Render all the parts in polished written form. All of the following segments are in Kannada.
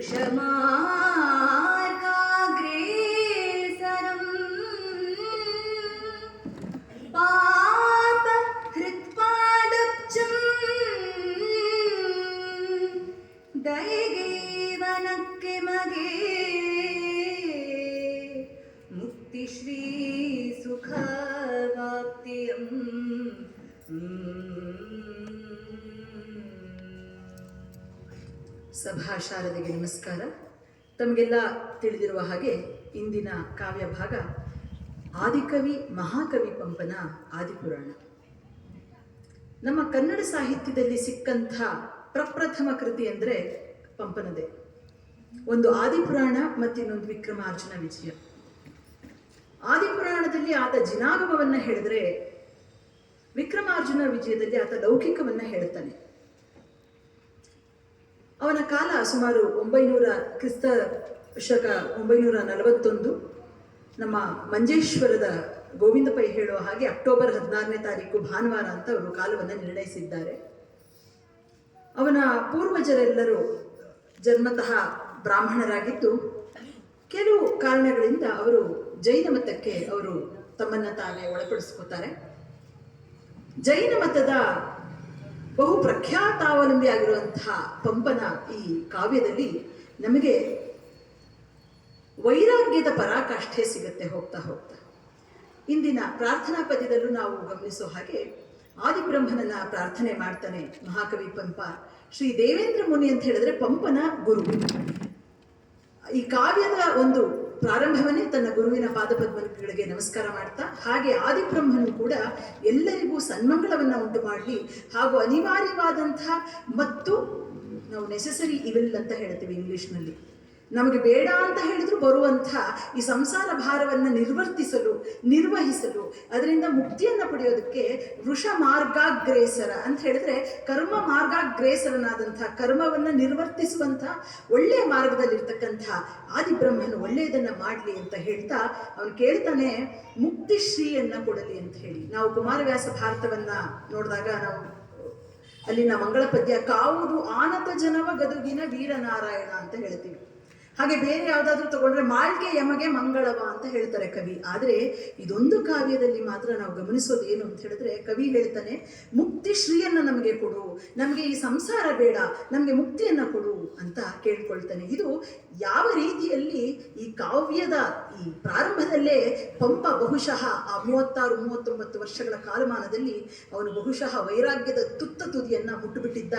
वृषमार्गाग्रेसरम् पापहृत्पादब्जम् दयगेवनक्के मगे मुक्तिश्री सुखवाप्तियम् ಸಭಾ ಶಾರದೆಗೆ ನಮಸ್ಕಾರ. ತಮಗೆಲ್ಲ ತಿಳಿದಿರುವ ಹಾಗೆ ಇಂದಿನ ಕಾವ್ಯ ಭಾಗ ಆದಿಕವಿ ಮಹಾಕವಿ ಪಂಪನ ಆದಿಪುರಾಣ. ನಮ್ಮ ಕನ್ನಡ ಸಾಹಿತ್ಯದಲ್ಲಿ ಸಿಕ್ಕಂಥ ಪ್ರಪ್ರಥಮ ಕೃತಿ ಅಂದರೆ ಪಂಪನದೇ. ಒಂದು ಆದಿಪುರಾಣ ಮತ್ತಿನ್ನೊಂದು ವಿಕ್ರಮಾರ್ಜುನ ವಿಜಯ. ಆದಿಪುರಾಣದಲ್ಲಿ ಆತ ಜಿನಾಗಮವನ್ನು ಹೇಳಿದ್ರೆ, ವಿಕ್ರಮಾರ್ಜುನ ವಿಜಯದಲ್ಲಿ ಆತ ಲೌಕಿಕವನ್ನು ಹೇಳ್ತಾನೆ. ಅವನ ಕಾಲ ಸುಮಾರು 900 ಕ್ರಿಸ್ತ ಶಕ 941. ನಮ್ಮ ಮಂಜೇಶ್ವರದ ಗೋವಿಂದ ಪೈ ಹೇಳುವ ಹಾಗೆ ಅಕ್ಟೋಬರ್ 16ನೇ ತಾರೀಕು ಭಾನುವಾರ ಅಂತ ಅವರು ಕಾಲವನ್ನು ನಿರ್ಣಯಿಸಿದ್ದಾರೆ. ಅವನ ಪೂರ್ವಜರೆಲ್ಲರೂ ಜನ್ಮತಃ ಬ್ರಾಹ್ಮಣರಾಗಿದ್ದು, ಕೆಲವು ಕಾರಣಗಳಿಂದ ಅವರು ಜೈನ ಮತಕ್ಕೆ ಅವರು ತಮ್ಮನ್ನು ತಾವೇ ಒಳಪಡಿಸ್ಕೋತಾರೆ. ಜೈನ ಮತದ ಬಹು ಪ್ರಖ್ಯಾತಾವಲಂಬಿಯಾಗಿರುವಂತಹ ಪಂಪನ ಈ ಕಾವ್ಯದಲ್ಲಿ ನಮಗೆ ವೈರಾಗ್ಯದ ಪರಾಕಾಷ್ಠೆ ಸಿಗುತ್ತೆ ಹೋಗ್ತಾ ಹೋಗ್ತಾ. ಇಂದಿನ ಪ್ರಾರ್ಥನಾ ಪದ್ಯದಲ್ಲೂ ನಾವು ಗಮನಿಸೋ ಹಾಗೆ ಆದಿಬ್ರಹ್ಮನನ್ನ ಪ್ರಾರ್ಥನೆ ಮಾಡ್ತಾನೆ ಮಹಾಕವಿ ಪಂಪ. ಶ್ರೀ ದೇವೇಂದ್ರ ಮುನಿ ಅಂತ ಹೇಳಿದ್ರೆ ಪಂಪನ ಗುರು. ಈ ಕಾವ್ಯದ ಒಂದು ಪ್ರಾರಂಭವನ್ನೇ ತನ್ನ ಗುರುವಿನ ಪಾದಪದ್ಮಗಳಿಗೆ ನಮಸ್ಕಾರ ಮಾಡ್ತಾ, ಹಾಗೆ ಆದಿಬ್ರಹ್ಮನು ಕೂಡ ಎಲ್ಲರಿಗೂ ಸನ್ಮಂಗಳವನ್ನು ಉಂಟು ಮಾಡಲಿ, ಹಾಗೂ ಅನಿವಾರ್ಯವಾದಂಥ ಮತ್ತು ನಾವು ನೆಸೆಸರಿ ಇವಿಲ್ ಅಂತ ಹೇಳ್ತೀವಿ ಇಂಗ್ಲೀಷ್ನಲ್ಲಿ, ನಮಗೆ ಬೇಡ ಅಂತ ಹೇಳಿದ್ರು ಬರುವಂಥ ಈ ಸಂಸಾರ ಭಾರವನ್ನು ನಿರ್ವಹಿಸಲು ಅದರಿಂದ ಮುಕ್ತಿಯನ್ನು ಪಡೆಯೋದಕ್ಕೆ ವೃಷ ಮಾರ್ಗಾಗ್ರೇಸರ ಅಂತ ಹೇಳಿದ್ರೆ ಕರ್ಮ ಮಾರ್ಗಾಗ್ರೇಸರನಾದಂಥ ಕರ್ಮವನ್ನು ನಿರ್ವರ್ತಿಸುವಂಥ ಒಳ್ಳೆಯ ಮಾರ್ಗದಲ್ಲಿರ್ತಕ್ಕಂಥ ಆದಿಬ್ರಹ್ಮನು ಒಳ್ಳೆಯದನ್ನು ಮಾಡಲಿ ಅಂತ ಹೇಳ್ತಾ ಅವನು ಕೇಳ್ತಾನೆ, ಮುಕ್ತಿಶ್ರೀಯನ್ನು ಕೊಡಲಿ ಅಂತ ಹೇಳಿ. ನಾವು ಕುಮಾರವ್ಯಾಸ ಭಾರತವನ್ನು ನೋಡಿದಾಗ ನಾವು ಅಲ್ಲಿನ ಮಂಗಳ ಪದ್ಯ ಕಾವುದು ಆನತ ಜನವ ಗದುಗಿನ ವೀರನಾರಾಯಣ ಅಂತ ಹೇಳ್ತೀವಿ. ಹಾಗೆ ಬೇರೆ ಯಾವುದಾದ್ರೂ ತಗೊಂಡ್ರೆ ಮಾಳ್ಗೆ ಯಮಗೆ ಮಂಗಳವ ಅಂತ ಹೇಳ್ತಾರೆ ಕವಿ. ಆದರೆ ಇದೊಂದು ಕಾವ್ಯದಲ್ಲಿ ಮಾತ್ರ ನಾವು ಗಮನಿಸೋದು ಏನು ಅಂತ ಹೇಳಿದ್ರೆ, ಕವಿ ಹೇಳ್ತಾನೆ, ಮುಕ್ತಿ ಶ್ರೀಯನ್ನು ನಮಗೆ ಕೊಡು, ನಮಗೆ ಈ ಸಂಸಾರ ಬೇಡ, ನಮಗೆ ಮುಕ್ತಿಯನ್ನು ಕೊಡು ಅಂತ ಕೇಳ್ಕೊಳ್ತಾನೆ. ಇದು ಯಾವ ರೀತಿಯಲ್ಲಿ ಈ ಕಾವ್ಯದ ಈ ಪ್ರಾರಂಭದಲ್ಲೇ ಪಂಪ ಬಹುಶಃ ಆ 36-39 ವರ್ಷಗಳ ಕಾಲಮಾನದಲ್ಲಿ ಅವನು ಬಹುಶಃ ವೈರಾಗ್ಯದ ತುತ್ತ ತುದಿಯನ್ನು ಮುಟ್ಟುಬಿಟ್ಟಿದ್ದ.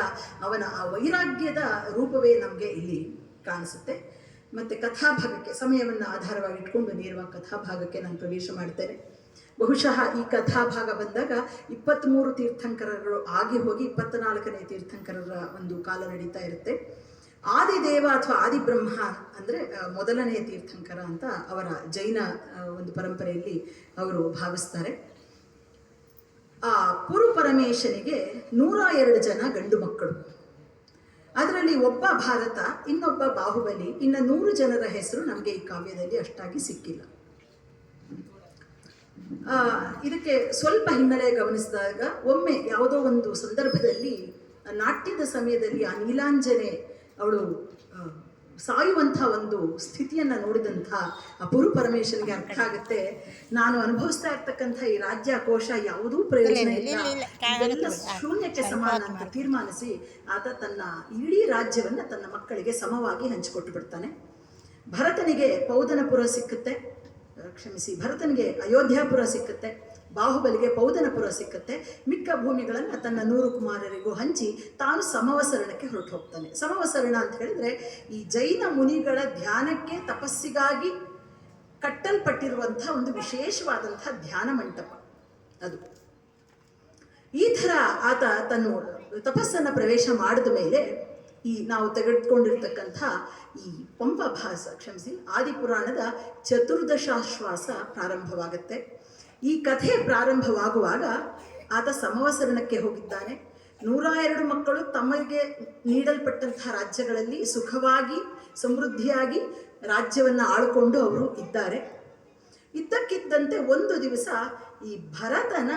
ಅವನ ಆ ವೈರಾಗ್ಯದ ರೂಪವೇ ನಮಗೆ ಇಲ್ಲಿ ಕಾಣಿಸುತ್ತೆ. ಮತ್ತು ಕಥಾಭಾಗಕ್ಕೆ ಸಮಯವನ್ನು ಆಧಾರವಾಗಿ ಇಟ್ಕೊಂಡು ನೇರವಾಗಿ ಕಥಾಭಾಗಕ್ಕೆ ನಾನು ಪ್ರವೇಶ ಮಾಡ್ತೇನೆ. ಬಹುಶಃ ಈ ಕಥಾಭಾಗ ಬಂದಾಗ 23 ತೀರ್ಥಂಕರರು ಆಗಿ ಹೋಗಿ 24ನೇ ತೀರ್ಥಂಕರರ ಒಂದು ಕಾಲ ನಡೀತಾ ಇರುತ್ತೆ. ಆದಿದೇವ ಅಥವಾ ಆದಿಬ್ರಹ್ಮ ಅಂದರೆ ಮೊದಲನೆಯ ತೀರ್ಥಂಕರ ಅಂತ ಅವರ ಜೈನ ಒಂದು ಪರಂಪರೆಯಲ್ಲಿ ಅವರು ಭಾವಿಸ್ತಾರೆ. ಆ ಪುರು ಪರಮೇಶನಿಗೆ 102 ಜನ ಗಂಡು ಮಕ್ಕಳು. ಅದರಲ್ಲಿ ಒಬ್ಬ ಭಾರತ, ಇನ್ನೊಬ್ಬ ಬಾಹುಬಲಿ, ಇನ್ನು 100 ಜನರ ಹೆಸರು ನಮಗೆ ಈ ಕಾವ್ಯದಲ್ಲಿ ಅಷ್ಟಾಗಿ ಸಿಕ್ಕಿಲ್ಲ. ಇದಕ್ಕೆ ಸ್ವಲ್ಪ ಹಿನ್ನೆಲೆ ಗಮನಿಸಿದಾಗ, ಒಮ್ಮೆ ಯಾವುದೋ ಒಂದು ಸಂದರ್ಭದಲ್ಲಿ ನಾಟ್ಯದ ಸಮಯದಲ್ಲಿ ಆ ನೀಲಾಂಜನೆ ಅವಳು ಸಾಯುವಂಥ ಒಂದು ಸ್ಥಿತಿಯನ್ನು ನೋಡಿದಂಥ ಆ ಪುರು ಪರಮೇಶ್ವರನಿಗೆ ಅರ್ಥ ಆಗುತ್ತೆ, ನಾನು ಅನುಭವಿಸ್ತಾ ಇರ್ತಕ್ಕಂಥ ಈ ರಾಜ್ಯ ಕೋಶ ಯಾವುದೂ ಪ್ರಯೋಜನ ಇಲ್ಲ, ಇದೆಲ್ಲ ಶೂನ್ಯಕ್ಕೆ ಸಮಾನ ಅಂತ ತೀರ್ಮಾನಿಸಿ ಆತ ತನ್ನ ಇಡೀ ರಾಜ್ಯವನ್ನು ತನ್ನ ಮಕ್ಕಳಿಗೆ ಸಮವಾಗಿ ಹಂಚಿಕೊಟ್ಟು ಬಿಡ್ತಾನೆ. ಭರತನಿಗೆ ಪೌದನಪುರ ಸಿಕ್ಕುತ್ತೆ, ಭರತನಿಗೆ ಅಯೋಧ್ಯಾಪುರ ಸಿಕ್ಕುತ್ತೆ, ಬಾಹುಬಲಿಗೆ ಪೌದನಪುರ ಸಿಕ್ಕತ್ತೆ. ಮಿಕ್ಕ ಭೂಮಿಗಳನ್ನು ತನ್ನ 100 ಕುಮಾರರಿಗೂ ಹಂಚಿ ತಾನು ಸಮವಸರಣಕ್ಕೆ ಹೊರಟು ಹೋಗ್ತಾನೆ. ಸಮವಸರಣ ಅಂತ ಹೇಳಿದ್ರೆ ಈ ಜೈನ ಮುನಿಗಳ ಧ್ಯಾನಕ್ಕೆ ತಪಸ್ಸಿಗಾಗಿ ಕಟ್ಟಲ್ಪಟ್ಟಿರುವಂಥ ಒಂದು ವಿಶೇಷವಾದಂಥ ಧ್ಯಾನ ಮಂಟಪ ಅದು. ಈ ಥರ ಆತ ತನ್ನ ತಪಸ್ಸನ್ನು ಪ್ರವೇಶ ಮಾಡಿದ ಮೇಲೆ ಈ ನಾವು ತೆಗೆದುಕೊಂಡಿರ್ತಕ್ಕಂಥ ಈ ಪಂಪಭಾಸ ಆದಿಪುರಾಣದ ಚತುರ್ದಶಾಶ್ವಾಸ ಪ್ರಾರಂಭವಾಗುತ್ತೆ. ಈ ಕಥೆ ಪ್ರಾರಂಭವಾಗುವಾಗ ಆತ ಸಮವಸರಣಕ್ಕೆ ಹೋಗಿದ್ದಾನೆ. 102 ಮಕ್ಕಳು ತಮಗೆ ನೀಡಲ್ಪಟ್ಟಂತಹ ರಾಜ್ಯಗಳಲ್ಲಿ ಸುಖವಾಗಿ ಸಮೃದ್ಧಿಯಾಗಿ ರಾಜ್ಯವನ್ನು ಆಳಿಕೊಂಡು ಅವರು ಇದ್ದಾರೆ. ಇದ್ದಕ್ಕಿದ್ದಂತೆ ಒಂದು ದಿವಸ ಈ ಭರತನ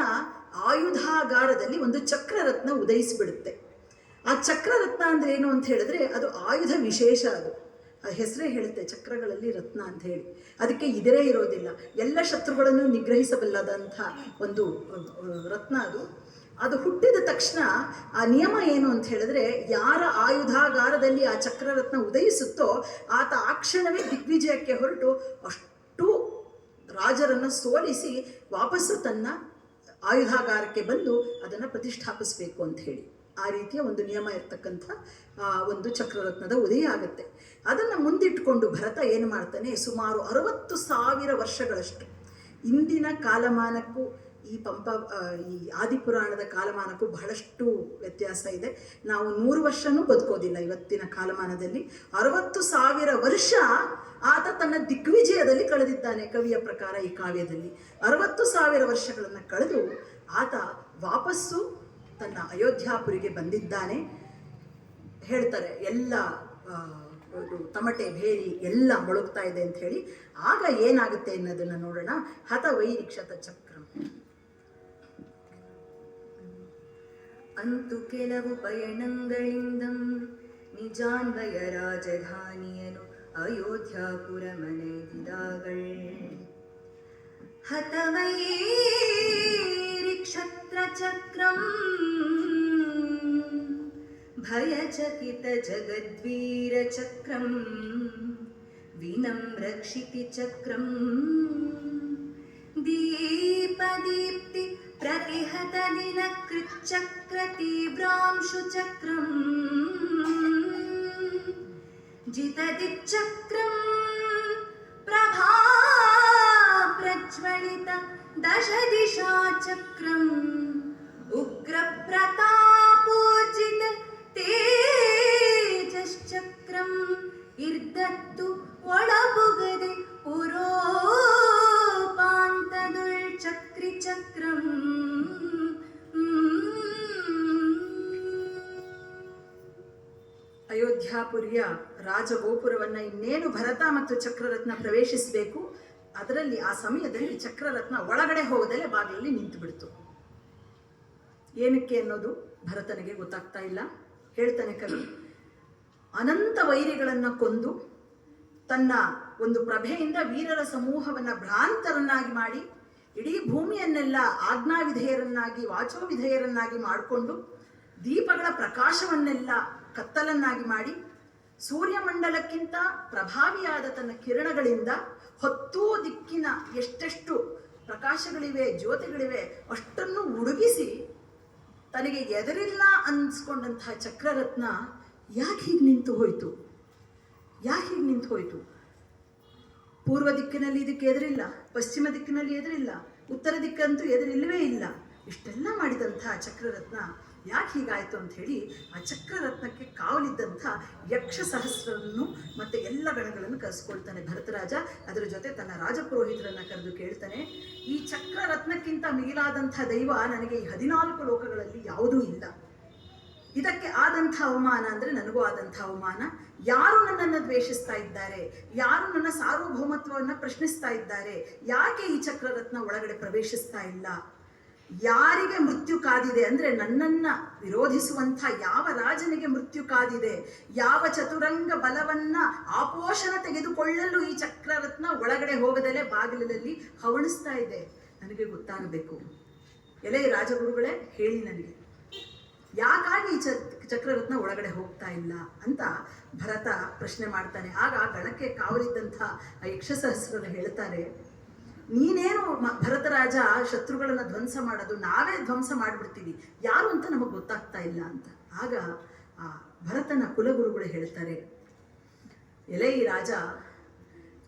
ಆಯುಧಾಗಾರದಲ್ಲಿ ಒಂದು ಚಕ್ರರತ್ನ ಉದಯಿಸಿಬಿಡುತ್ತೆ. ಆ ಚಕ್ರರತ್ನ ಅಂದ್ರೆ ಏನು ಅಂತ ಹೇಳಿದ್ರೆ ಅದು ಆಯುಧ ವಿಶೇಷ. ಅದು ಹೆಸರೇ ಹೇಳುತ್ತೆ ಚಕ್ರಗಳಲ್ಲಿ ರತ್ನ ಅಂತ ಹೇಳಿ. ಅದಕ್ಕೆ ಇದರೇ ಇರೋದಿಲ್ಲ, ಎಲ್ಲ ಶತ್ರುಗಳನ್ನು ನಿಗ್ರಹಿಸಬಲ್ಲದಂಥ ಒಂದು ರತ್ನ ಅದು. ಅದು ಹುಟ್ಟಿದ ತಕ್ಷಣ ಆ ನಿಯಮ ಏನು ಅಂತ ಹೇಳಿದ್ರೆ, ಯಾರ ಆಯುಧಾಗಾರದಲ್ಲಿ ಆ ಚಕ್ರರತ್ನ ಉದಯಿಸುತ್ತೋ ಆತ ಆ ಕ್ಷಣವೇ ದಿಗ್ವಿಜಯಕ್ಕೆ ಹೊರಟು ಅಷ್ಟು ರಾಜರನ್ನು ಸೋಲಿಸಿ ವಾಪಸ್ಸು ತನ್ನ ಆಯುಧಾಗಾರಕ್ಕೆ ಬಂದು ಅದನ್ನು ಪ್ರತಿಷ್ಠಾಪಿಸಬೇಕು ಅಂತ ಹೇಳಿ ಆ ರೀತಿಯ ಒಂದು ನಿಯಮ ಇರ್ತಕ್ಕಂಥ ಒಂದು ಚಕ್ರರತ್ನದ ಉದಯ ಆಗುತ್ತೆ. ಅದನ್ನು ಮುಂದಿಟ್ಟುಕೊಂಡು ಭರತ ಏನು ಮಾಡ್ತಾನೆ, ಸುಮಾರು 60,000 ವರ್ಷಗಳಷ್ಟು, ಇಂದಿನ ಕಾಲಮಾನಕ್ಕೂ ಈ ಈ ಆದಿಪುರಾಣದ ಕಾಲಮಾನಕ್ಕೂ ಬಹಳಷ್ಟು ವ್ಯತ್ಯಾಸ ಇದೆ. ನಾವು 100 ವರ್ಷನೂ ಬದುಕೋದಿಲ್ಲ ಇವತ್ತಿನ ಕಾಲಮಾನದಲ್ಲಿ. 60,000 ವರ್ಷ ಆತ ತನ್ನ ದಿಗ್ವಿಜಯದಲ್ಲಿ ಕಳೆದಿದ್ದಾನೆ. ಕವಿಯ ಪ್ರಕಾರ ಈ ಕಾವ್ಯದಲ್ಲಿ 60,000 ವರ್ಷಗಳನ್ನು ಕಳೆದು ಆತ ವಾಪಸ್ಸು ತನ್ನ ಅಯೋಧ್ಯಾಪುರಿಗೆ ಬಂದಿದ್ದಾನೆ. ಹೇಳ್ತಾರೆ ಎಲ್ಲ ತಮಟೆ ಭೇರಿ ಎಲ್ಲ ಮೊಳಗ್ತಾ ಇದೆ ಅಂತ ಹೇಳಿ. ಆಗ ಏನಾಗುತ್ತೆ ಅನ್ನೋದನ್ನು ನೋಡೋಣ. ಹತ ವೈರಿಕ್ಷತ ಚಕ್ರಂ. ಅಂತು ಕೆಲವು ಪಯಣಗಳಿಂದಂ ನಿಜಾನ್ವಯ ರಾಜಧಾನಿಯನು ಅಯೋಧ್ಯಾಪುರ ಮನೆದಿದಾಗಳ್. ಹತವೈರಿಕ್ಷತ್ರ ಚಕ್ರಂ ಭಯಚಕಿತ ಜಗದ್ವೀರ ಚಕ್ರಂ ವಿನಮ್ರಕ್ಷಿತಿ ಚಕ್ರಂ ದೀಪದೀಪ್ತಿ ಪ್ರತಿಹತ ದಿನ ಕೃಚ್ಚಕ್ರ ತೀವ್ರಾಂಶು ಚಕ್ರಂ ಜಿತದಿಚ್ಚಕ್ರಂ ಪ್ರಭಾ ಪ್ರಜ್ವಲಿತ ದಶ ದಿಶಾ ಚಕ್ರಂ ಉಗ್ರ ಪ್ರತಾಪೋರ್ಜಿತ ತೇಜಶ್ಚಕ್ರಂ ಇರ್ದತ್ತು ಒಳಬುಗದೆ ಪುರೋಪಾಂತದುಳ್ ಚಕ್ರಿ ಚಕ್ರಂ. ಅಯೋಧ್ಯಾಪುರಿಯ ರಾಜಗೋಪುರವನ್ನು ಇನ್ನೇನು ಭರತ ಮತ್ತು ಚಕ್ರರತ್ನ ಪ್ರವೇಶಿಸಬೇಕು, ಅದರಲ್ಲಿ ಆ ಸಮಯದಲ್ಲಿ ಚಕ್ರರತ್ನ ಒಳಗಡೆ ಹೋಗದಲ್ಲೇ ಬಾಗಿಲಲ್ಲಿ ನಿಂತು ಬಿಡ್ತು. ಏನಕ್ಕೆ ಅನ್ನೋದು ಭರತನಿಗೆ ಗೊತ್ತಾಗ್ತಾ ಇಲ್ಲ. ಹೇಳ್ತಾನೆ ಕವಿ, ಅನಂತ ವೈರಿಗಳನ್ನು ಕೊಂದು ತನ್ನ ಒಂದು ಪ್ರಭೆಯಿಂದ ವೀರರ ಸಮೂಹವನ್ನು ಭ್ರಾಂತರನ್ನಾಗಿ ಮಾಡಿ ಇಡೀ ಭೂಮಿಯನ್ನೆಲ್ಲ ಆಜ್ಞಾವಿಧೇಯರನ್ನಾಗಿ ವಾಚೋವಿಧೇಯರನ್ನಾಗಿ ಮಾಡಿಕೊಂಡು ದೀಪಗಳ ಪ್ರಕಾಶವನ್ನೆಲ್ಲ ಕತ್ತಲನ್ನಾಗಿ ಮಾಡಿ ಸೂರ್ಯಮಂಡಲಕ್ಕಿಂತ ಪ್ರಭಾವಿಯಾದ ತನ್ನ ಕಿರಣಗಳಿಂದ ಹೊತ್ತೂ ದಿಕ್ಕಿನ ಎಷ್ಟೆಷ್ಟು ಪ್ರಕಾಶಗಳಿವೆ, ಜ್ಯೋತಿಗಳಿವೆ ಅಷ್ಟನ್ನು ಉಡುಗಿಸಿ ತನಗೆ ಎದರಿಲ್ಲ ಅನ್ನಿಸ್ಕೊಂಡಂತಹ ಚಕ್ರರತ್ನ ಯಾಕೆ ಹೀಗೆ ನಿಂತು ಹೋಯಿತು? ಪೂರ್ವ ದಿಕ್ಕಿನಲ್ಲಿ ಇದಕ್ಕೆ ಎದುರಿಲ್ಲ, ಪಶ್ಚಿಮ ದಿಕ್ಕಿನಲ್ಲಿ ಎದುರಿಲ್ಲ, ಉತ್ತರ ದಿಕ್ಕಂತೂ ಎದುರಿಲ್ಲವೇ ಇಲ್ಲ. ಇಷ್ಟೆಲ್ಲ ಮಾಡಿದಂತಹ ಚಕ್ರರತ್ನ ಯಾಕೆ ಹೀಗಾಯಿತು ಅಂತ ಹೇಳಿ ಆ ಚಕ್ರರತ್ನಕ್ಕೆ ಕಾವಲಿದ್ದಂಥ ಯಕ್ಷ ಸಹಸ್ರರನ್ನು ಮತ್ತು ಎಲ್ಲ ಗಣಗಳನ್ನು ಕರೆಸ್ಕೊಳ್ತಾನೆ ಭರತರಾಜ. ಅದರ ಜೊತೆ ತನ್ನ ರಾಜಪುರೋಹಿತರನ್ನು ಕರೆದು ಕೇಳ್ತಾನೆ, ಈ ಚಕ್ರರತ್ನಕ್ಕಿಂತ ಮಿಗಿಲಾದಂಥ ದೈವ ನನಗೆ ಈ 14 ಲೋಕಗಳಲ್ಲಿ ಯಾವುದೂ ಇಲ್ಲ. ಇದಕ್ಕೆ ಆದಂಥ ಅವಮಾನ ಅಂದರೆ ನನಗೂ ಆದಂಥ ಅವಮಾನ. ಯಾರು ನನ್ನನ್ನು ದ್ವೇಷಿಸ್ತಾ ಇದ್ದಾರೆ, ಯಾರು ನನ್ನ ಸಾರ್ವಭೌಮತ್ವವನ್ನು ಪ್ರಶ್ನಿಸ್ತಾ ಇದ್ದಾರೆ, ಯಾಕೆ ಈ ಚಕ್ರರತ್ನ ಒಳಗಡೆ ಪ್ರವೇಶಿಸ್ತಾ ಇಲ್ಲ, ಯಾರಿಗೆ ಮೃತ್ಯು ಕಾದಿದೆ ಅಂದರೆ ನನ್ನನ್ನು ವಿರೋಧಿಸುವಂಥ ಯಾವ ರಾಜನಿಗೆ ಮೃತ್ಯು ಕಾದಿದೆ, ಯಾವ ಚತುರಂಗ ಬಲವನ್ನ ಆಪೋಷಣ ತೆಗೆದುಕೊಳ್ಳಲು ಈ ಚಕ್ರರತ್ನ ಒಳಗಡೆ ಹೋಗದಲ್ಲೇ ಬಾಗಿಲಲ್ಲಿ ಹವಣಿಸ್ತಾ ಇದೆ, ನನಗೆ ಗೊತ್ತಾಗಬೇಕು. ಎಲೆ ರಾಜಗುರುಗಳೇ ಹೇಳಿ ನನಗೆ, ಯಾಕಾಗಿ ಈ ಚಕ್ರರತ್ನ ಒಳಗಡೆ ಹೋಗ್ತಾ ಇಲ್ಲ ಅಂತ ಭರತ ಪ್ರಶ್ನೆ ಮಾಡ್ತಾನೆ. ಆಗ ಗಣಕ್ಕೆ ಕಾವಲಿದ್ದಂಥ ಆ ಯಕ್ಷಸಹಸ್ರರು ಹೇಳ್ತಾರೆ, ನೀನೇನು ಭರತರಾಜ ಶತ್ರುಗಳನ್ನು ಧ್ವಂಸ ಮಾಡೋದು, ನಾವೇ ಧ್ವಂಸ ಮಾಡಿಬಿಡ್ತೀವಿ, ಯಾರು ಅಂತ ನಮಗೆ ಗೊತ್ತಾಗ್ತಾ ಇಲ್ಲ ಅಂತ. ಆಗ ಆ ಭರತನ ಕುಲಗುರುಗಳು ಹೇಳ್ತಾರೆ, ಎಲೆ ರಾಜ,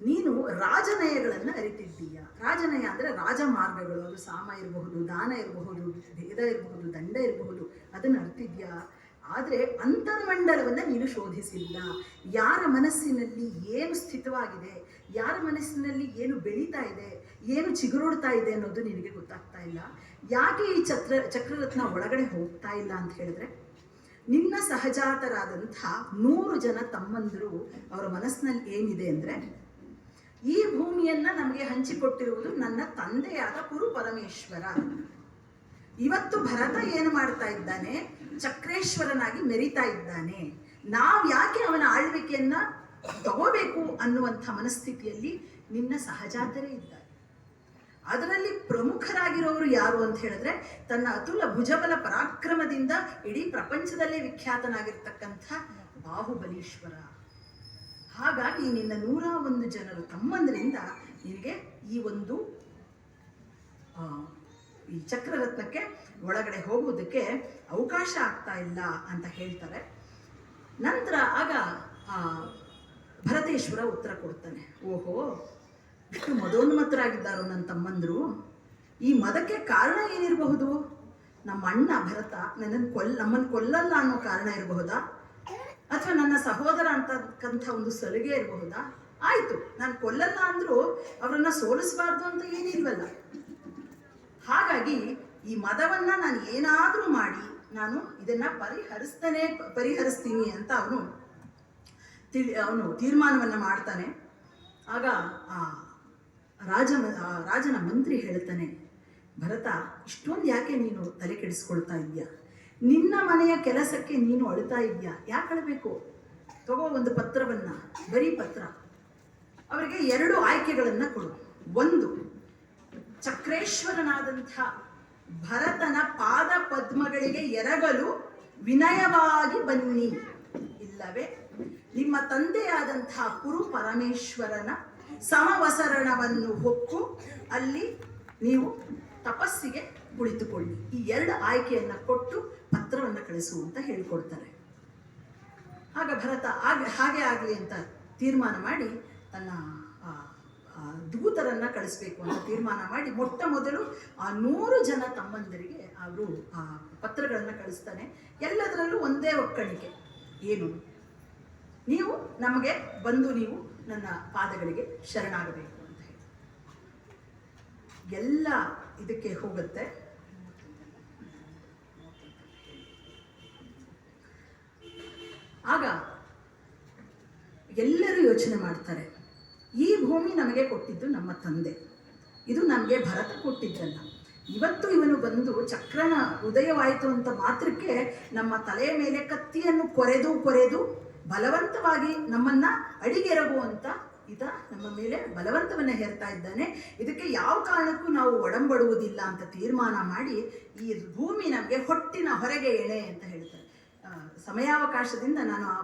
ನೀನು ರಾಜನಯಗಳನ್ನು ಅರಿತಿದ್ದೀಯ. ರಾಜನಯ ಅಂದರೆ ರಾಜಮಾರ್ಗಗಳು, ಅದು ಸಾಮ ಇರಬಹುದು, ದಾನ ಇರಬಹುದು, ಭೇದ ಇರಬಹುದು, ದಂಡ ಇರಬಹುದು, ಅದನ್ನು ಅರಿತಿದ್ಯಾ. ಆದರೆ ಅಂತರ್ಮಂಡಲವನ್ನು ನೀನು ಶೋಧಿಸಿಲ್ಲ. ಯಾರ ಮನಸ್ಸಿನಲ್ಲಿ ಏನು ಸ್ಥಿತವಾಗಿದೆ, ಯಾರ ಮನಸ್ಸಿನಲ್ಲಿ ಏನು ಬೆಳೀತಾ ಇದೆ, ಏನು ಚಿಗುರೋಡ್ತಾ ಇದೆ ಅನ್ನೋದು ನಿನಗೆ ಗೊತ್ತಾಗ್ತಾ ಇಲ್ಲ. ಯಾಕೆ ಈ ಚಕ್ರರತ್ನ ಒಳಗಡೆ ಹೋಗ್ತಾ ಇಲ್ಲ ಅಂತ ಹೇಳಿದ್ರೆ, ನಿನ್ನ ಸಹಜಾತರಾದಂಥ 100 ಜನ ತಮ್ಮಂದರು ಅವರ ಮನಸ್ಸಿನಲ್ಲಿ ಏನಿದೆ ಅಂದರೆ, ಈ ಭೂಮಿಯನ್ನು ನಮಗೆ ಹಂಚಿಕೊಟ್ಟಿರುವುದು ನನ್ನ ತಂದೆಯಾದ ಕುರು ಪರಮೇಶ್ವರ. ಇವತ್ತು ಭರತ ಏನು ಮಾಡ್ತಾ ಇದ್ದಾನೆ, ಚಕ್ರೇಶ್ವರನಾಗಿ ಮೆರಿತಾ ಇದ್ದಾನೆ. ನಾವು ಯಾಕೆ ಅವನ ಆಳ್ವಿಕೆಯನ್ನು ತಗೋಬೇಕು ಅನ್ನುವಂಥ ಮನಸ್ಥಿತಿಯಲ್ಲಿ ನಿನ್ನ ಸಹಜಾತರೇ ಇದ್ದಾರೆ. ಅದರಲ್ಲಿ ಪ್ರಮುಖರಾಗಿರೋರು ಯಾರು ಅಂತ ಹೇಳಿದ್ರೆ ತನ್ನ ಅತುಲ ಭುಜಬಲ ಪರಾಕ್ರಮದಿಂದ ಇಡೀ ಪ್ರಪಂಚದಲ್ಲೇ ವಿಖ್ಯಾತನಾಗಿರ್ತಕ್ಕಂಥ ಬಾಹುಬಲೀಶ್ವರ. ಹಾಗಾಗಿ ನಿನ್ನ 101 ಜನರು ತಮ್ಮಂದರಿಂದ ನಿನಗೆ ಈ ಚಕ್ರರತ್ನಕ್ಕೆ ಒಳಗಡೆ ಹೋಗುವುದಕ್ಕೆ ಅವಕಾಶ ಆಗ್ತಾ ಇಲ್ಲ ಅಂತ ಹೇಳ್ತಾರೆ. ನಂತರ ಆಗ ಭರತೇಶ್ವರ ಉತ್ತರ ಕೊಡ್ತಾನೆ, ಓಹೋ, ಇಷ್ಟು ಮದೋನ್ಮತ್ತರಾಗಿದ್ದಾರೋ ನನ್ನ ತಮ್ಮಂದರು. ಈ ಮದಕ್ಕೆ ಕಾರಣ ಏನಿರಬಹುದು? ನಮ್ಮ ಅಣ್ಣ ಭರತ ನಮ್ಮನ್ನು ಕೊಲ್ಲಲ್ಲ ಅನ್ನೋ ಕಾರಣ ಇರಬಹುದಾ? ಅಥವಾ ನನ್ನ ಸಹೋದರ ಅಂತಕ್ಕಂಥ ಒಂದು ಸಲಿಗೆ ಇರಬಹುದಾ? ಆಯಿತು, ನಾನು ಕೊಲ್ಲಲ್ಲ ಅಂದರೂ ಅವರನ್ನ ಸೋಲಿಸಬಾರ್ದು ಅಂತ ಏನಿಲ್ವಲ್ಲ. ಹಾಗಾಗಿ ಈ ಮದವನ್ನು ನಾನು ಏನಾದರೂ ಮಾಡಿ ನಾನು ಇದನ್ನು ಪರಿಹರಿಸ್ತೀನಿ ಅಂತ ಅವನು ತೀರ್ಮಾನವನ್ನು ಮಾಡ್ತಾನೆ. ಆಗ ರಾಜನ ಮಂತ್ರಿ ಹೇಳ್ತಾನೆ, ಭರತ, ಇಷ್ಟೊಂದು ಯಾಕೆ ನೀನು ತಲೆ ಕೆಡಿಸ್ಕೊಳ್ತಾ ಇದೆಯಾ? ನಿನ್ನ ಮನೆಯ ಕೆಲಸಕ್ಕೆ ನೀನು ಅಳ್ತಾ ಇದೆಯಾ? ಯಾಕೆ ಅಳಬೇಕು? ತಗೋ ಒಂದು ಪತ್ರವನ್ನು, ಬರೀ ಪತ್ರ. ಅವರಿಗೆ 2 ಆಯ್ಕೆಗಳನ್ನು ಕೊಡು. ಒಂದು, ಚಕ್ರೇಶ್ವರನಾದಂಥ ಭರತನ ಪಾದ ಪದ್ಮಗಳಿಗೆ ಎರಗಲು ವಿನಯವಾಗಿ ಬನ್ನಿ, ಇಲ್ಲವೇ ನಿಮ್ಮ ತಂದೆಯಾದಂತಹ ಕುರು ಪರಮೇಶ್ವರನ ಸಮವಸರಣವನ್ನು ಹೊಕ್ಕು ಅಲ್ಲಿ ನೀವು ತಪಸ್ಸಿಗೆ ಕುಳಿತುಕೊಳ್ಳಿ. ಈ 2 ಆಯ್ಕೆಯನ್ನು ಕೊಟ್ಟು ಪತ್ರವನ್ನು ಕಳಿಸು ಅಂತ ಹೇಳ್ಕೊಡ್ತಾರೆ. ಆಗ ಭರತ ಹಾಗೆ ಆಗಲಿ ಅಂತ ತೀರ್ಮಾನ ಮಾಡಿ ತನ್ನ ದೂತರನ್ನು ಕಳಿಸ್ಬೇಕು ಅಂತ ತೀರ್ಮಾನ ಮಾಡಿ ಮೊಟ್ಟ ಮೊದಲು 100 ಜನ ತಮ್ಮಂದರಿಗೆ ಅವರು ಪತ್ರಗಳನ್ನು ಕಳಿಸ್ತಾನೆ. ಎಲ್ಲದರಲ್ಲೂ ಒಂದೇ ಒಕ್ಕಣಿಕೆ, ಏನು? ನೀವು ನಮಗೆ ಬಂದು ನೀವು ನನ್ನ ಪಾದಗಳಿಗೆ ಶರಣಾಗಬೇಕು ಅಂತ ಹೇಳಿ ಎಲ್ಲ ಇದಕ್ಕೆ ಹೋಗುತ್ತೆ. ಆಗ ಎಲ್ಲರೂ ಯೋಚನೆ ಮಾಡ್ತಾರೆ, ಈ ಭೂಮಿ ನಮಗೆ ಕೊಟ್ಟಿದ್ದು ನಮ್ಮ ತಂದೆ, ಇದು ನಮಗೆ ಭರತ ಕೊಟ್ಟಿದ್ದಲ್ಲ. ಇವತ್ತು ಇವನು ಬಂದು ಚಕ್ರನ ಉದಯವಾಯಿತು ಅಂತ ಮಾತ್ರಕ್ಕೆ ನಮ್ಮ ತಲೆಯ ಮೇಲೆ ಕತ್ತಿಯನ್ನು ಕೊರೆದು ಬಲವಂತವಾಗಿ ನಮ್ಮನ್ನ ಅಡಿಗೆರಗುವಂತ ನಮ್ಮ ಮೇಲೆ ಬಲವಂತವನ್ನ ಹೇರ್ತಾ ಇದ್ದಾನೆ. ಇದಕ್ಕೆ ಯಾವ ಕಾರಣಕ್ಕೂ ನಾವು ಒಡಂಬಡುವುದಿಲ್ಲ ಅಂತ ತೀರ್ಮಾನ ಮಾಡಿ ಈ ಭೂಮಿ ನಮಗೆ ಹೊಟ್ಟಿನ ಹೊರಗೆ ಎಳೆ ಅಂತ ಹೇಳ್ತಾರೆ. ಸಮಯಾವಕಾಶದಿಂದ ನಾನು ಆ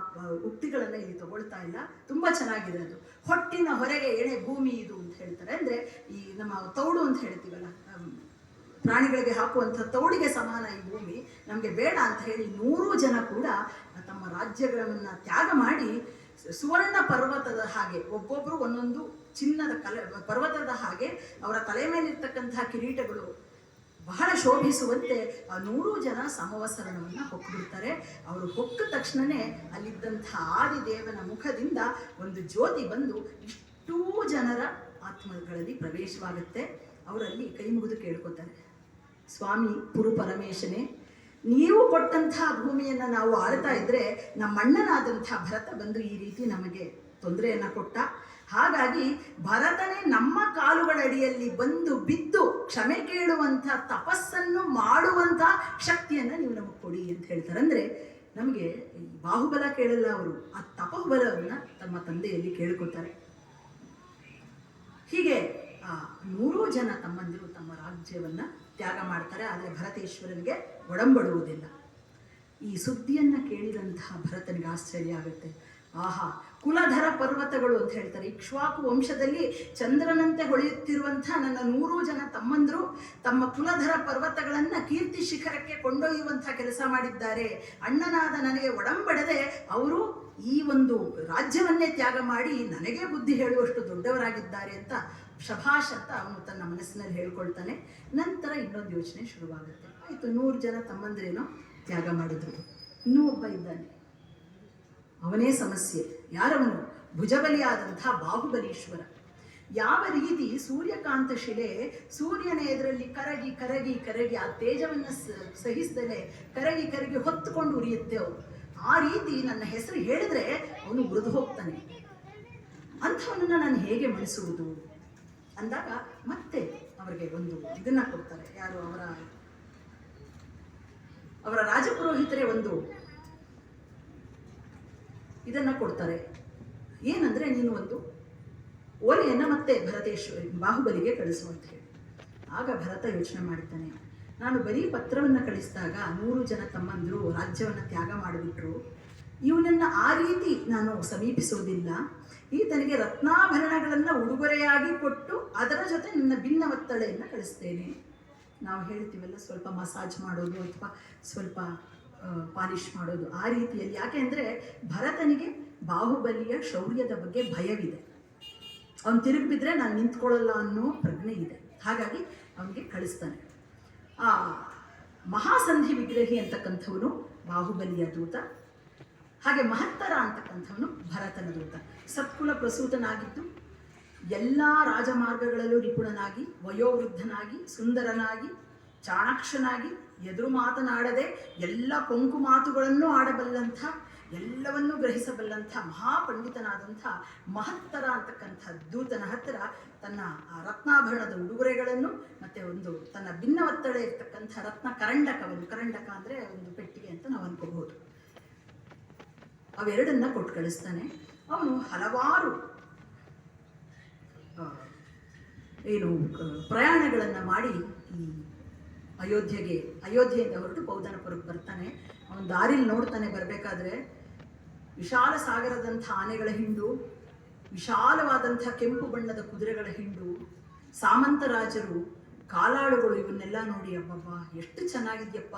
ಉಕ್ತಿಗಳನ್ನು ಇಲ್ಲಿ ತಗೊಳ್ತಾ ಇಲ್ಲ, ತುಂಬ ಚೆನ್ನಾಗಿದೆ ಅದು. ಹೊಟ್ಟಿನ ಹೊರಗೆ ಎಳೆ ಭೂಮಿ ಇದು ಅಂತ ಹೇಳ್ತಾರೆ. ಅಂದರೆ ಈ ನಮ್ಮ ತೌಡು ಅಂತ ಹೇಳ್ತೀವಲ್ಲ, ಪ್ರಾಣಿಗಳಿಗೆ ಹಾಕುವಂಥ ತೌಡಿಗೆ ಸಮಾನ ಈ ಭೂಮಿ, ನಮಗೆ ಬೇಡ ಅಂತ ಹೇಳಿ 100 ಜನ ಕೂಡ ತಮ್ಮ ರಾಜ್ಯಗಳನ್ನು ತ್ಯಾಗ ಮಾಡಿ ಸುವರ್ಣ ಪರ್ವತದ ಹಾಗೆ ಒಬ್ಬೊಬ್ಬರು ಒಂದೊಂದು ಚಿನ್ನದ ಪರ್ವತದ ಹಾಗೆ ಅವರ ತಲೆ ಮೇಲಿರ್ತಕ್ಕಂತಹ ಕಿರೀಟಗಳು ಬಹಳ ಶೋಭಿಸುವಂತೆ ಆ 100 ಜನ ಸಮವಸರಣವನ್ನು ಹೊಕ್ಕಿಬಿಡ್ತಾರೆ. ಅವರು ಹೊಕ್ಕ ತಕ್ಷಣವೇ ಅಲ್ಲಿದ್ದಂತಹ ಆದಿದೇವನ ಮುಖದಿಂದ ಒಂದು ಜ್ಯೋತಿ ಬಂದು ಇಷ್ಟೂ ಜನರ ಆತ್ಮಗಳಲ್ಲಿ ಪ್ರವೇಶವಾಗುತ್ತೆ. ಅವರಲ್ಲಿ ಕೈ ಮುಗಿದು ಕೇಳ್ಕೊತಾರೆ, ಸ್ವಾಮಿ ಪುರು ಪರಮೇಶನೇ, ನೀವು ಕೊಟ್ಟಂತಹ ಭೂಮಿಯನ್ನು ನಾವು ಆಳ್ತಾ ಇದ್ರೆ ನಮ್ಮಣ್ಣನಾದಂಥ ಭರತ ಬಂದು ಈ ರೀತಿ ನಮಗೆ ತೊಂದರೆಯನ್ನು ಕೊಟ್ಟ. ಹಾಗಾಗಿ ಭರತನೇ ನಮ್ಮ ಕಾಲುಗಳ ಅಡಿಯಲ್ಲಿ ಬಂದು ಬಿದ್ದು ಕ್ಷಮೆ ಕೇಳುವಂಥ ತಪಸ್ಸನ್ನು ಮಾಡುವಂಥ ಶಕ್ತಿಯನ್ನು ನೀವು ನಮಗೆ ಕೊಡಿ ಅಂತ ಹೇಳ್ತಾರೆ. ಅಂದರೆ ನಮಗೆ ಬಾಹುಬಲ ಕೇಳಲ್ಲ, ಅವರು ಆ ತಪೋಬಲವನ್ನು ತಮ್ಮ ತಂದೆಯಲ್ಲಿ ಕೇಳ್ಕೊತಾರೆ. ಹೀಗೆ 100 ಜನ ತಮ್ಮಂದಿರು ತಮ್ಮ ರಾಜ್ಯವನ್ನು ತ್ಯಾಗ ಮಾಡ್ತಾರೆ. ಆದರೆ ಭರತೇಶ್ವರನಿಗೆ ಒಡಂಬಡುವುದಿಲ್ಲ. ಈ ಸುದ್ದಿಯನ್ನು ಕೇಳಿದಂತಹ ಭರತನಿಗೆ ಆಶ್ಚರ್ಯ ಆಗುತ್ತೆ. ಆಹಾ, ಕುಲಧರ ಪರ್ವತಗಳು ಅಂತ ಹೇಳ್ತಾರೆ. ಇಕ್ಷ್ವಾಕು ವಂಶದಲ್ಲಿ ಚಂದ್ರನಂತೆ ಹೊಳೆಯುತ್ತಿರುವಂಥ ನನ್ನ 100 ಜನ ತಮ್ಮಂದರು ತಮ್ಮ ಕುಲಧರ ಪರ್ವತಗಳನ್ನು ಕೀರ್ತಿ ಶಿಖರಕ್ಕೆ ಕೊಂಡೊಯ್ಯುವಂಥ ಕೆಲಸ ಮಾಡಿದ್ದಾರೆ. ಅಣ್ಣನಾದ ನನಗೆ ಒಡಂಬಡದೆ ಅವರು ಈ ಒಂದು ರಾಜ್ಯವನ್ನೇ ತ್ಯಾಗ ಮಾಡಿ ನನಗೆ ಬುದ್ಧಿ ಹೇಳುವಷ್ಟು ದೊಡ್ಡವರಾಗಿದ್ದಾರೆ ಅಂತ ಶಭಾಷ್ ಅಂತ ಅವನು ತನ್ನ ಮನಸ್ಸಿನಲ್ಲಿ ಹೇಳ್ಕೊಳ್ತಾನೆ. ನಂತರ ಇನ್ನೊಂದು ಯೋಚನೆ ಶುರುವಾಗುತ್ತೆ. ಆಯಿತು, 100 ಜನ ತಮ್ಮಂದ್ರೇನೋ ತ್ಯಾಗ ಮಾಡಿದ್ರು, ಇನ್ನೂ ಒಬ್ಬ ಇದ್ದಾನೆ, ಅವನೇ ಸಮಸ್ಯೆ. ಯಾರವನು? ಭುಜಬಲಿಯಾದಂಥ ಬಾಹುಬಲೀಶ್ವರ. ಯಾವ ರೀತಿ ಸೂರ್ಯಕಾಂತ ಶಿಲೆ ಸೂರ್ಯನ ಎದುರಲ್ಲಿ ಕರಗಿ ಕರಗಿ ಕರಗಿ ಆ ತೇಜವನ್ನು ಸಹಿಸದಲೆ ಕರಗಿ ಕರಗಿ ಹೊತ್ತುಕೊಂಡು ಉರಿಯುತ್ತೆ, ಆ ರೀತಿ ನನ್ನ ಹೆಸರು ಹೇಳಿದ್ರೆ ಅವನು ಉರಿದು ಹೋಗ್ತಾನೆ. ಅಂಥವನನ್ನು ನಾನು ಹೇಗೆ ಮಣಿಸುವುದು ಅಂದಾಗ ಮತ್ತೆ ಅವರಿಗೆ ಒಂದು ಇದನ್ನ ಕೊಡ್ತಾರೆ. ಯಾರು? ಅವರ ರಾಜಪುರೋಹಿತರೇ ಒಂದು ಇದನ್ನ ಕೊಡ್ತಾರೆ. ಏನಂದರೆ ನೀನು ಒಂದು ಓಲೆಯನ್ನು ಮತ್ತೆ ಬಾಹುಬಲಿಗೆ ಕಳಿಸು ಅಂತ ಹೇಳಿ. ಆಗ ಭರತ ಯೋಚನೆ ಮಾಡ್ತಾನೆ, ನಾನು ಬರೀ ಪತ್ರವನ್ನು ಕಳಿಸಿದಾಗ 100 ಜನ ತಮ್ಮಂದರು ರಾಜ್ಯವನ್ನು ತ್ಯಾಗ ಮಾಡಿಬಿಟ್ರು, ಇವನನ್ನು ಆ ರೀತಿ ನಾನು ಸಮೀಪಿಸೋದಿಲ್ಲ. ಈತನಿಗೆ ರತ್ನಾಭರಣಗಳನ್ನು ಉಡುಗೊರೆಯಾಗಿ ಕೊಟ್ಟು ಅದರ ಜೊತೆ ನನ್ನ ಭಿನ್ನವತ್ತಳೆಯನ್ನು ಕಳಿಸ್ತೇನೆ. ನಾವು ಹೇಳ್ತೀವಲ್ಲ, ಸ್ವಲ್ಪ ಮಸಾಜ್ ಮಾಡೋದು ಅಥವಾ ಸ್ವಲ್ಪ ಪಾಲಿಷ್ ಮಾಡೋದು, ಆ ರೀತಿಯಲ್ಲಿ. ಯಾಕೆ ಅಂದರೆ ಭರತನಿಗೆ ಬಾಹುಬಲಿಯ ಶೌರ್ಯದ ಬಗ್ಗೆ ಭಯವಿದೆ. ಅವನು ತಿರುಗಿ ಬಿದ್ದರೆ ನಾನು ನಿಂತ್ಕೊಳ್ಳಲ್ಲ ಅನ್ನೋ ಪ್ರಜ್ಞೆ ಇದೆ. ಹಾಗಾಗಿ ಅವನಿಗೆ ಕಳಿಸ್ತಾನೆ. ಆ ಮಹಾಸಂಧಿ ವಿಗ್ರಹಿ ಅಂತಕ್ಕಂಥವನು ಬಾಹುಬಲಿಯ ದೂತ, ಹಾಗೆ ಮಹತ್ತರ ಅಂತಕ್ಕಂಥವನು ಭರತನ ದೂತ. ಸತ್ಕುಲ ಪ್ರಸೂತನಾಗಿದ್ದು ಎಲ್ಲ ರಾಜಮಾರ್ಗಗಳಲ್ಲೂ ನಿಪುಣನಾಗಿ, ವಯೋವೃದ್ಧನಾಗಿ, ಸುಂದರನಾಗಿ, ಚಾಣಾಕ್ಷನಾಗಿ, ಎದುರು ಮಾತನಾಡದೆ ಎಲ್ಲ ಕೊಂಕು ಮಾತುಗಳನ್ನು ಆಡಬಲ್ಲಂಥ, ಎಲ್ಲವನ್ನೂ ಗ್ರಹಿಸಬಲ್ಲಂಥ ಮಹಾಪಂಡಿತನಾದಂಥ ಮಹತ್ತರ ಅಂತಕ್ಕಂಥ ದೂತನ ಹತ್ತಿರ ತನ್ನ ಆ ರತ್ನಾಭರಣದ ಉಡುಗೊರೆಗಳನ್ನು ಮತ್ತು ಒಂದು ತನ್ನ ಭಿನ್ನವತ್ತಳೆ ಇರ್ತಕ್ಕಂಥ ರತ್ನ ಕರಂಡಕವನ್ನು, ಕರಂಡಕ ಅಂದರೆ ಒಂದು ಪೆಟ್ಟಿಗೆ ಅಂತ ನಾವು ಅನ್ಕೋಬಹುದು, ಅವೆರಡನ್ನ ಕೊಟ್ಟು ಕಳಿಸ್ತಾನೆ. ಅವನು ಹಲವಾರು ಪ್ರಯಾಣಗಳನ್ನು ಮಾಡಿ ಈ ಅಯೋಧ್ಯೆಯಿಂದ ಹೊರಟು ಪೌದನಪುರಕ್ಕೆ ಬರ್ತಾನೆ. ಅವನು ದಾರಿಲಿ ನೋಡ್ತಾನೆ, ಬರಬೇಕಾದ್ರೆ ವಿಶಾಲ ಸಾಗರದಂಥ ಆನೆಗಳ ಹಿಂಡು, ವಿಶಾಲವಾದಂಥ ಕೆಂಪು ಬಣ್ಣದ ಕುದುರೆಗಳ ಹಿಂಡು, ಸಾಮಂತ ರಾಜರು, ಕಾಲಾಳುಗಳು, ಇವನ್ನೆಲ್ಲ ನೋಡಿ ಅಬ್ಬಬ್ಬ ಎಷ್ಟು ಚೆನ್ನಾಗಿದೆಯಪ್ಪ,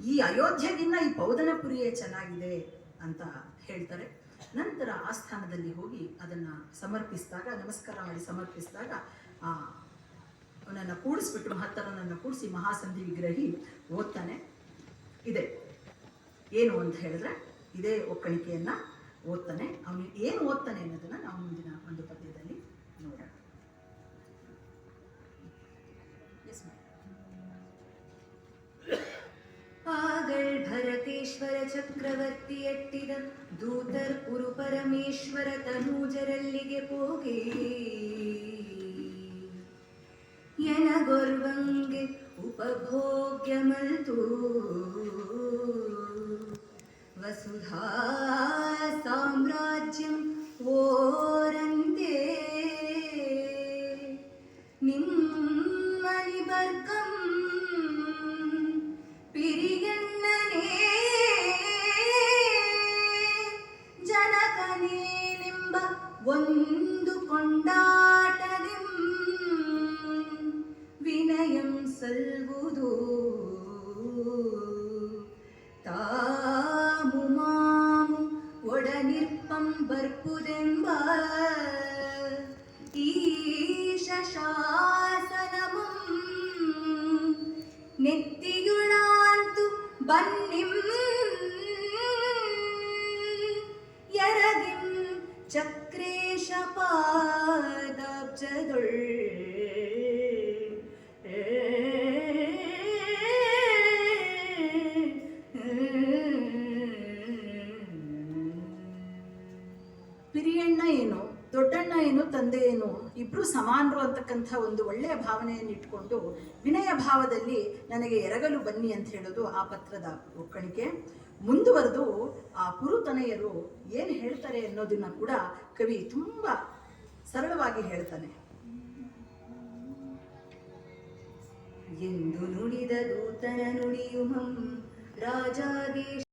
ಈ ಅಯೋಧ್ಯೆಗಿನ್ನ ಈ ಪೌದನಪುರಿಯೇ ಚೆನ್ನಾಗಿದೆ ಅಂತ ಹೇಳ್ತಾರೆ. ನಂತರ ಆಸ್ಥಾನದಲ್ಲಿ ಹೋಗಿ ಅದನ್ನು ಸಮರ್ಪಿಸಿದಾಗ, ನಮಸ್ಕಾರ ಮಾಡಿ ಸಮರ್ಪಿಸಿದಾಗ ಅವನನ್ನು ಕೂಡಿಸ್ಬಿಟ್ಟು, ಮಹತ್ತರನನ್ನು ಕೂಡಿಸಿ ಮಹಾಸಂಧಿ ವಿಗ್ರಹಿ ಓದ್ತಾನೆ. ಇದೆ ಏನು ಅಂತ ಹೇಳಿದ್ರೆ ಇದೇ ಒಕ್ಕಣಿಕೆಯನ್ನು ಓದ್ತಾನೆ. ಅವನು ಏನು ಓದ್ತಾನೆ ಅನ್ನೋದನ್ನು ನಾವು ಮುಂದಿನ ಒಂದು ಪದ್ಯದಲ್ಲಿ ನೋಡೋಣ. ಆಗಳ್ ಭರತೇಶ್ವರ ಚಕ್ರವರ್ತಿ ಎಟ್ಟಿದ ದೂತರ್ ಪುರು ಪರಮೇಶ್ವರ ತನೂಜರಲ್ಲಿಗೆ ಹೋಗಿ ಎನಗೊರ್ವಂಗೆ ಉಪಭೋಗ್ಯ ಮಲ್ತು ವಸುಧಾ ಸಾಮ್ರಾಜ್ಯಂ ಓರಂತೆ ನಿಮ್ಮನಿ ಬರ್ಗಂ ಪಿರಿಯಣ್ಣನೇ ಜನಕನೇನೆಂಬ ಒಂದು ಕೊಂಡಾಟದಿಂ ವಿನಯಂ ಸಲ್ವುದು ತಾಮು ಮಾಮು ಒಡನಿರ್ಪಂ ಬರ್ಪುದೆಂಬ ಈಶ ಶಾಸನಮಂ ನೆತ್ತಿಯುಳಾಂತು ಬನ್ನಿಂ ಎರಗಿಂ ಚಕ್ರೇಶ ಪಾದಾಬ್ಜದೊಳ್ ಪಿರಿಯಣ್ಣ ಏನು, ದೊಡ್ಡಣ್ಣ ಏನು, ತಂದೆ ಏನು, ಇಬ್ಬರು ಸಮಾನರು ಅಂತಕ್ಕಂಥ ಒಂದು ಒಳ್ಳೆಯ ಭಾವನೆಯನ್ನು ಇಟ್ಕೊಂಡು ವಿನಯ ಭಾವದಲ್ಲಿ ನನಗೆ ಎರಗಲು ಬನ್ನಿ ಅಂತ ಹೇಳೋದು ಆ ಪತ್ರದ ಒಕ್ಕಣಿಕೆ. ಮುಂದುವರೆದು ಆ ಪುರುತನೆಯರು ಏನು ಹೇಳ್ತಾರೆ ಅನ್ನೋದನ್ನ ಕೂಡ ಕವಿ ತುಂಬ ಸರಳವಾಗಿ ಹೇಳ್ತಾನೆ. ಎಂದು ನುಡಿದ ದೂತನ ನುಡಿಯುಮಂ ರಾಜಾದೇಶ